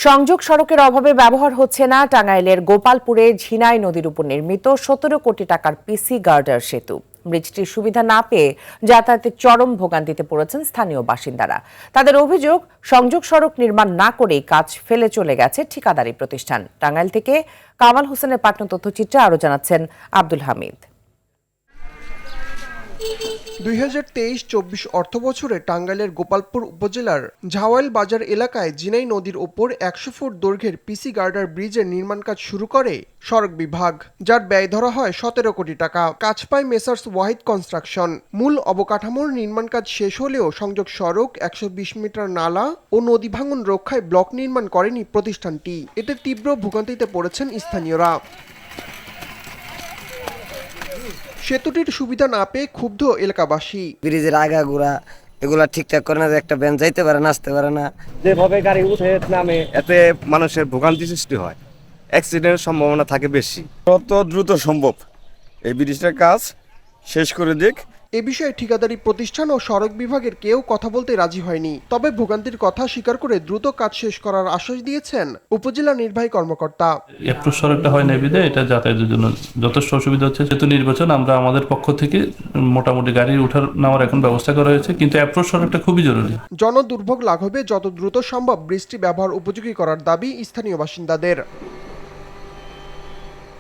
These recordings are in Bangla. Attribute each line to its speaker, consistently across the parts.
Speaker 1: সংযোগ সড়কের অভাবে ব্যবহার হচ্ছে না টাঙ্গাইলের গোপালপুরে ঝিনাই নদীর উপর নির্মিত ১৭ কোটি টাকার পিসি গার্ডার সেতু। ব্রিজটির সুবিধা না পেয়ে যাতায়াতে চরম ভোগান্তিতে পড়েছেন স্থানীয় বাসিন্দারা। তাদের অভিযোগ, সংযোগ সড়ক নির্মাণ না করেই কাজ ফেলে চলে গেছে ঠিকাদারি প্রতিষ্ঠান। টাঙ্গাইল থেকে কামাল হোসেনের পাঠানো তথ্যচিত্রে আরো জানাচ্ছেন আব্দুল হামিদ।
Speaker 2: ২০২৩-২৪ অর্থবছরে টাঙ্গাইলের গোপালপুর উপজেলার ঝাওয়াইল বাজার এলাকায় জিনাই নদীর ওপর ১০০ ফুট দৈর্ঘ্যের পিসি গার্ডার ব্রিজের নির্মাণ কাজ শুরু করে সড়ক বিভাগ, যার ব্যয় ধরা হয় ১৭ কোটি টাকা। কাজ পায় মেসার্স ওয়াহিদ কনস্ট্রাকশন। মূল অবকাঠামোর নির্মাণ কাজ শেষ হলেও সংযোগ সড়ক, ১২০ মিটার নালা ও নদী ভাঙন রক্ষায় ব্লক নির্মাণ করেনি প্রতিষ্ঠানটি। এতে তীব্র ভোগান্তিতে পড়েছেন স্থানীয়রা। সেতুটির সুবিধা না পেয়ে ক্ষুব্ধ এলাকাবাসী।
Speaker 3: ব্রিজের আগাগোড়া এগুলা ঠিকঠাক করে না, একটা ভ্যান যাইতে পারে না, আসতে পারে না।
Speaker 4: যেভাবে গাড়ি উঠে নামে এতে মানুষের ভোগান্তি সৃষ্টি হয়, অ্যাক্সিডেন্টের সম্ভাবনা থাকে বেশি।
Speaker 5: যত দ্রুত সম্ভব এই ব্রিজটার কাজ শেষ করে দিক।
Speaker 2: এ বিষয়ে ঠিকাদারি প্রতিষ্ঠান ও সড়ক বিভাগের কেউ কথা বলতে রাজি হয়নি। তবে ভোগান্তির কথা স্বীকার করে দ্রুত কাজ শেষ করার আশ্বাস দিয়েছেন উপজেলা নির্বাহী কর্মকর্তা।
Speaker 6: অ্যাপ্রোচ সড়কটা হয় না বিধায় এটা যাতায়াতের জন্য যথেষ্ট অসুবিধা হচ্ছে। সেতু নির্বাচন আমরা আমাদের পক্ষ থেকে মোটামুটি গাড়ি উঠার নামার এখন ব্যবস্থা করা হয়েছে, কিন্তু অ্যাপ্রোচ সড়কটা খুবই জরুরি।
Speaker 2: জনদুর্ভোগ লাঘবে যত দ্রুত সম্ভব ব্রিজটি ব্যবহার উপযোগী করার দাবি স্থানীয় বাসিন্দাদের।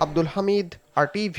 Speaker 2: আব্দুল হামিদ, RTV।